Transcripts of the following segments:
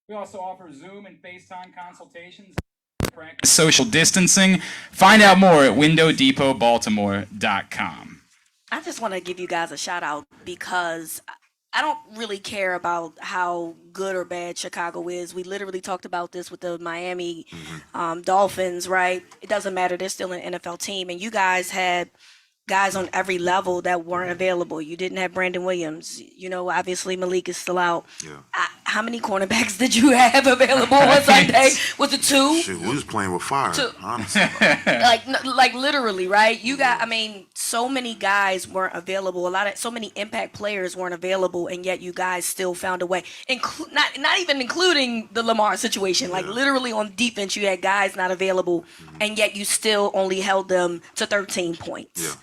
We also offer Zoom and FaceTime consultations. Practice social distancing. Find out more at windowdepotbaltimore.com. I just want to give you guys a shout out because I don't really care about how good or bad Chicago is. We literally talked about this with the Miami Dolphins, right? It doesn't matter. They're still an NFL team. And you guys had guys on every level that weren't available. You didn't have Brandon Williams. You know, obviously Malik is still out. Yeah. How many cornerbacks did you have available on Sunday? Was it 2? Shit, we was playing with fire, 2. honestly. like literally, right? You got, I mean, so many guys weren't available. So many impact players weren't available, and yet you guys still found a way. Not even including the Lamar situation. Like literally on defense, you had guys not available, and yet you still only held them to 13 points. Yeah.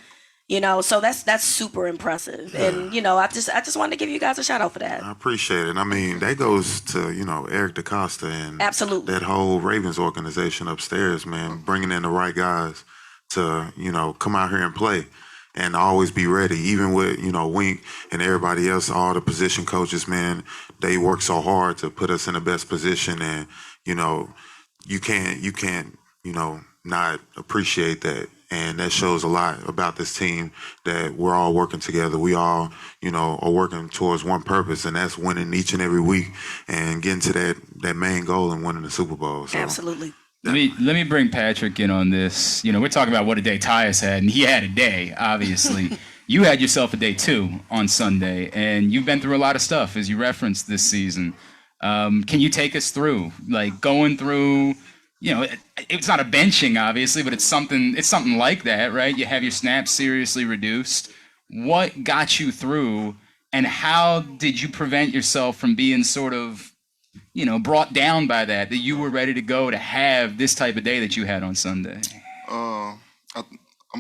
You know, so that's super impressive. Yeah. And, you know, I just wanted to give you guys a shout out for that. I appreciate it. I mean, that goes to, you know, Eric DaCosta and absolutely that whole Ravens organization upstairs, man, bringing in the right guys to, you know, come out here and play and always be ready. Even with, you know, Wink and everybody else, all the position coaches, man, they work so hard to put us in the best position. And, you know, you can't, you know, not appreciate that. And that shows a lot about this team, that we're all working together. We all, you know, are working towards one purpose, and that's winning each and every week and getting to that main goal and winning the Super Bowl. So, absolutely. Let me bring Patrick in on this. You know, we're talking about what a day Tyus had, and he had a day, obviously. You had yourself a day too on Sunday, and you've been through a lot of stuff, as you referenced this season. Can you take us through, like, going through... You know, it's not a benching, obviously, but it's something like that, right? You have your snaps seriously reduced. What got you through, and how did you prevent yourself from being sort of, you know, brought down by that you were ready to go to have this type of day that you had on Sunday? I'm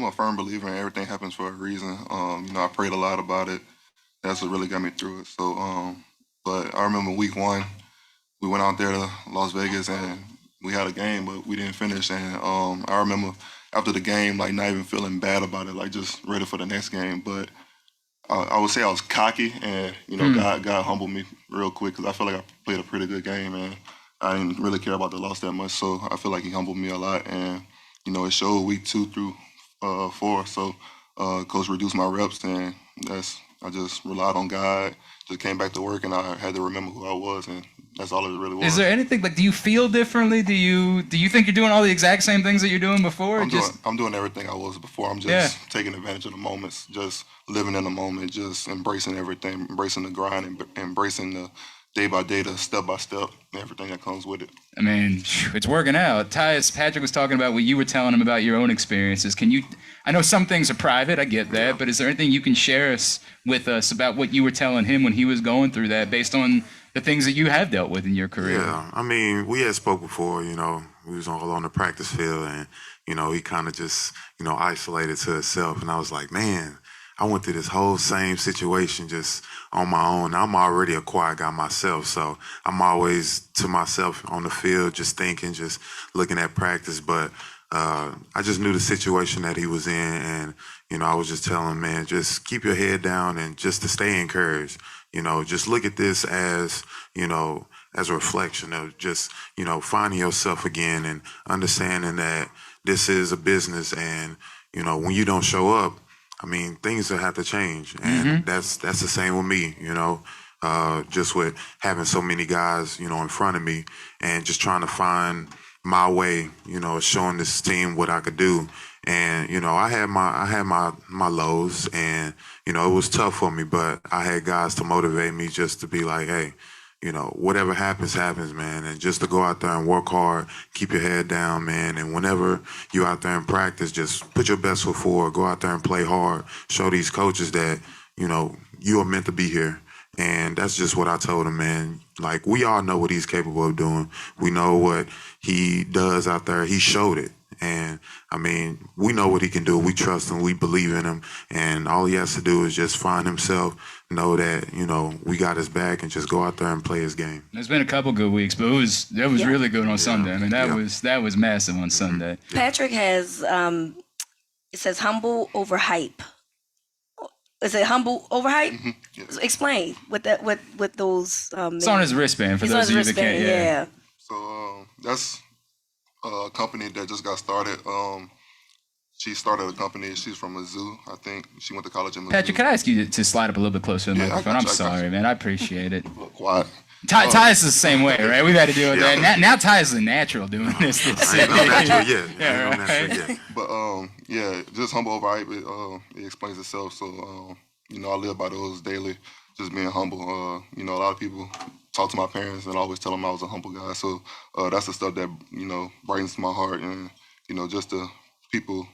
a firm believer in everything happens for a reason. You know, I prayed a lot about it. That's what really got me through it. So, but I remember week 1, we went out there to Las Vegas and we had a game, but we didn't finish. And I remember after the game, like, not even feeling bad about it, like, just ready for the next game. But I would say I was cocky, and, you know, God humbled me real quick, because I feel like I played a pretty good game, and I didn't really care about the loss that much. So I feel like he humbled me a lot. And, you know, it showed week 2 through 4. So Coach reduced my reps, and I just relied on God, just came back to work, and I had to remember who I was, and that's all it really was. Is there anything, like, do you feel differently? Do you think you're doing all the exact same things that you're doing before? I'm doing everything I was before. I'm just taking advantage of the moments, just living in the moment, just embracing everything, embracing the grind, and embracing the day by day, the step by step, everything that comes with it. I mean, it's working out. Tyus, Patrick was talking about what you were telling him about your own experiences. I know some things are private, I get that, but is there anything you can share with us about what you were telling him when he was going through that, based on the things that you have dealt with in your career? Yeah, I mean, we had spoke before, you know, we was all on the practice field, and, you know, he kind of just, you know, isolated to himself. And I was like, man, I went through this whole same situation just on my own. I'm already a quiet guy myself, so I'm always to myself on the field, just thinking, just looking at practice. But I just knew the situation that he was in, and, you know, I was just telling him, man, just keep your head down and just to stay encouraged. You know, just look at this as, you know, as a reflection of just, you know, finding yourself again and understanding that this is a business, and, you know, when you don't show up, I mean, things will have to change. And that's the same with me, you know, just with having so many guys, you know, in front of me, and just trying to find my way, you know, showing this team what I could do. And, you know, I had my lows, and, you know, it was tough for me, but I had guys to motivate me, just to be like, hey, you know, whatever happens, happens, man. And just to go out there and work hard, keep your head down, man. And whenever you're out there in practice, just put your best foot forward, go out there and play hard, show these coaches that, you know, you are meant to be here. And that's just what I told him, man. Like, we all know what he's capable of doing. We know what he does out there. He showed it. And, I mean, we know what he can do. We trust him. We believe in him. And all he has to do is just find himself, know that, you know, we got his back, and just go out there and play his game. There's been a couple good weeks, but that was really good on Sunday. I mean, that was massive on Sunday. Patrick has, it says humble over hype. Is it humble overhype? Yes. Explain what those. It's on his wristband for It's on those his of you that can't. wristband, Yeah. So that's a company that just got started. She started a company. She's from Mizzou, I think. She went to college in Mizzou. Patrick, can I ask you to slide up a little bit closer to the Yeah, I microphone? got I'm you, I got sorry, you. man. I appreciate it. Look, quiet. Tyus is the same way, right? We've had to deal with Yeah. that. Now Tyus is a natural doing this. I ain't no natural yet. Yeah, I ain't no natural right. yet. But yeah, just humble overhype. It explains itself. So you know, I live by those daily. Just being humble. You know, a lot of people talk to my parents and I always tell them I was a humble guy. So that's the stuff that, you know, brightens my heart, and you know, just the people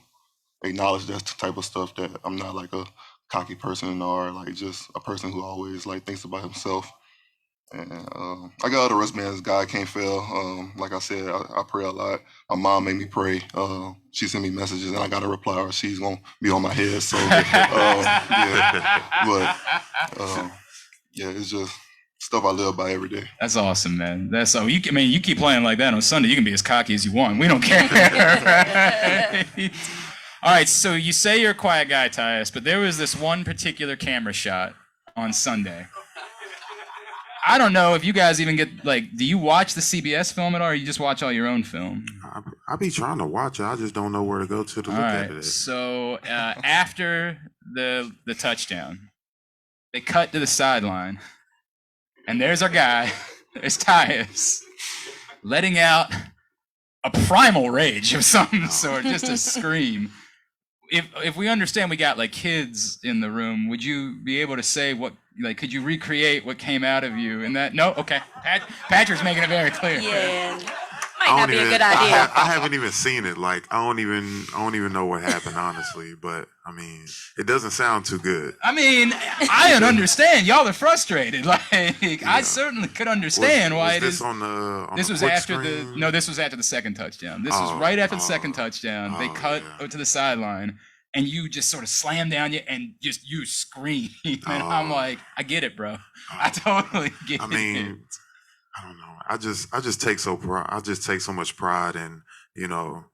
acknowledge that type of stuff, that I'm not like a cocky person or like just a person who always like thinks about himself. And I got other wristbands. God can't fail. Like I said, I pray a lot. My mom made me pray. She sent me messages and I got a reply, or she's gonna be on my head. So yeah, but yeah, it's just stuff I live by every day. That's awesome, man. That's so. I mean, you keep playing like that on Sunday, you can be as cocky as you want. We don't care. Right? All right. So you say you're a quiet guy, Tyus, but there was this one particular camera shot on Sunday. I don't know if you guys even get, like, do you watch the CBS film at all, or you just watch all your own film? I be trying to watch it. I just don't know where to go to look at it. So after the touchdown, they cut to the sideline, and there's our guy, there's Tyus, letting out a primal rage of some sort, just a scream. If we understand we got like kids in the room, would you be able to say what, like, could you recreate what came out of you? And that, no, okay. Patrick's making it very clear. Yeah, might not be a good idea. I haven't even seen it. Like, I don't even know what happened, honestly. But I mean, it doesn't sound too good. I mean, I don't understand. Y'all are frustrated. Like, I certainly could understand why was it this is. on the This was quick after screen? this was after the second touchdown. This was right after the second touchdown. They cut to the sideline, and you just sort of slam down you and just you scream. And I'm like, I get it, bro. I totally get it. I mean, I don't know. I just take so much pride in, you know,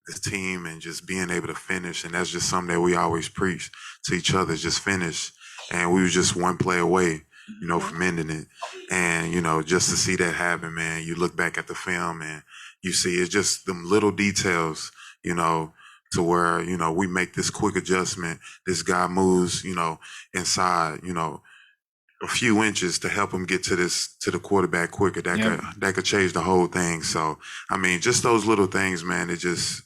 this team and just being able to finish, and that's just something that we always preach to each other, just finish. And we were just one play away, you know, from ending it. And, you know, just to see that happen, man, you look back at the film and you see it's just them little details, you know, to where, you know, we make this quick adjustment. This guy moves, you know, inside, you know, a few inches to help him get to the quarterback quicker. That could change the whole thing. So, I mean, just those little things, man, it just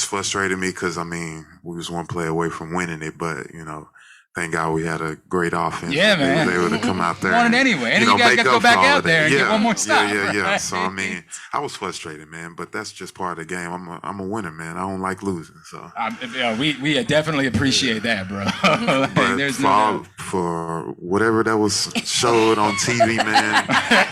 frustrated me, because I mean, we was one play away from winning it, but you know, thank God we had a great offense. Yeah, man. They was able to come out there. Won it anyway. And you guys got to go back out there and get one more stop. Yeah. Right? So I mean, I was frustrated, man, but that's just part of the game. I'm a winner, man. I don't like losing. So we definitely appreciate that, bro. Like, but there's no doubt. for whatever that was showed on TV, man,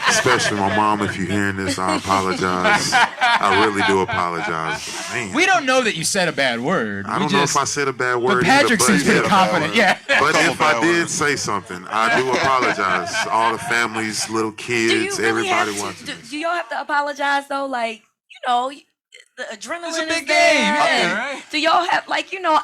especially my mom, if you're hearing this, I apologize. I really do apologize. Man, We don't know that you said a bad word. I don't know if I said a bad word. But Patrick either, seems pretty confident. Yeah. But if I did say something, I do apologize. All the families, little kids, everybody watching. Do y'all have to apologize though? Like, you know, the adrenaline It's a big is there. game, yeah, and right? Do y'all have, like, you know,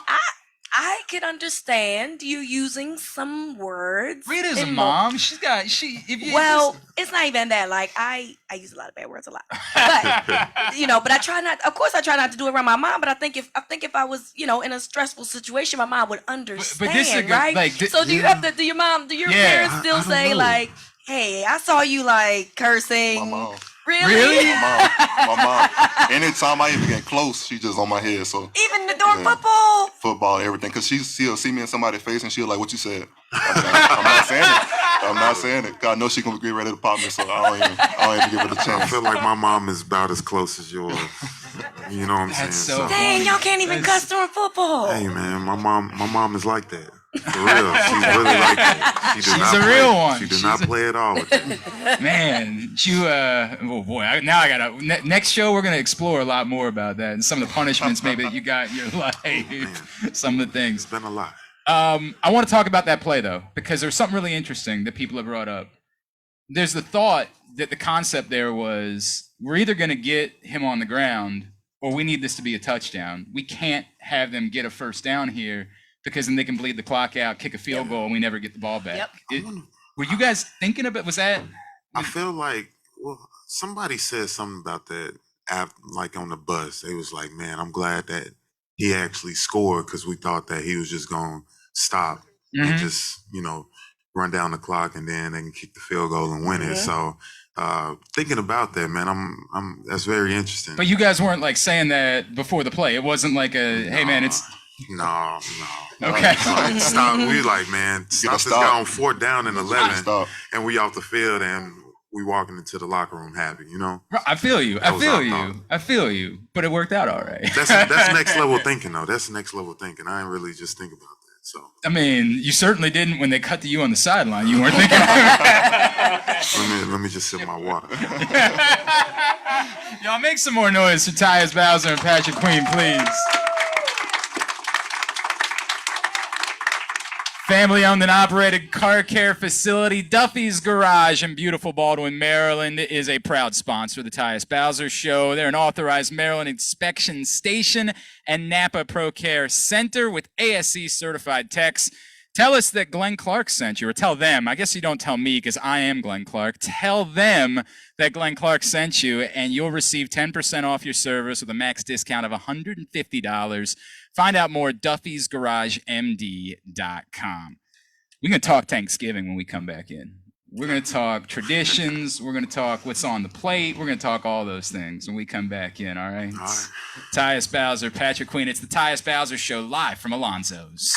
I could understand you using some words. Rita's a in mom. If you Well, it's not even that. Like, I use a lot of bad words a lot, but you know, but I try not. Of course, I try not to do it around my mom. But I think if I was, you know, in a stressful situation, my mom would understand, this is right? like, So do you have to? Do your parents still I don't say know. like, "Hey, I saw you like cursing"? My mom. Really? My mom. Anytime I even get close, she just on my head. So Even during football? everything, because she'll see me in somebody's face and she'll like, "What you said?" I'm not saying it. I'm not saying it. God knows she gonna get ready to pop me, so I don't even give it a I chance. feel like my mom is about as close as yours. You know what I'm saying? That's so Dang, y'all can't even cuss during football. Hey man, my mom is like that. For real. She's really like that. She's a real one. She did not play at all with that. Man, oh boy, now I gotta, next show we're gonna explore a lot more about that and some of the punishments maybe that you got in your life, some of the things. It's been a lot. I want to talk about that play though, because there's something really interesting that people have brought up. There's the thought that the concept there was, we're either gonna get him on the ground or we need this to be a touchdown. We can't have them get a first down here because then they can bleed the clock out, kick a field goal, and we never get the ball back. Yep. Were you guys thinking about? Was that? I feel like somebody said something about that like on the bus. They was like, "Man, I'm glad that he actually scored because we thought that he was just gonna stop and just run down the clock and then they can kick the field goal and win it." So thinking about that, man, I'm that's very interesting. But you guys weren't like saying that before the play. It wasn't like hey man, it's no. okay. Like, stop. We like, man, stop this guy on 4th down and 11, and we off the field and we walking into the locker room happy, I feel you. I feel you. But it worked out all right. That's next level thinking, though. That's next level thinking. I didn't really just think about that. So I mean, you certainly didn't when they cut to you on the sideline. You weren't thinking. let me just sip my water. Y'all make some more noise for Tyus Bowser and Patrick Queen, please. Family-owned and operated car care facility, Duffy's Garage in beautiful Baldwin, Maryland, is a proud sponsor of the Tyus Bowser Show. They're an authorized Maryland inspection station and Napa Pro Care Center with ASC-certified techs. Tell us that Glenn Clark sent you, or tell them. I guess you don't tell me because I am Glenn Clark. Tell them that Glenn Clark sent you, and you'll receive 10% off your service with a max discount of $150. Find out more at duffysgaragemd.com. We're going to talk Thanksgiving when we come back in. We're going to talk traditions. We're going to talk what's on the plate. We're going to talk all those things when we come back in, all right? All right. Tyus Bowser, Patrick Queen. It's the Tyus Bowser Show live from Alonso's.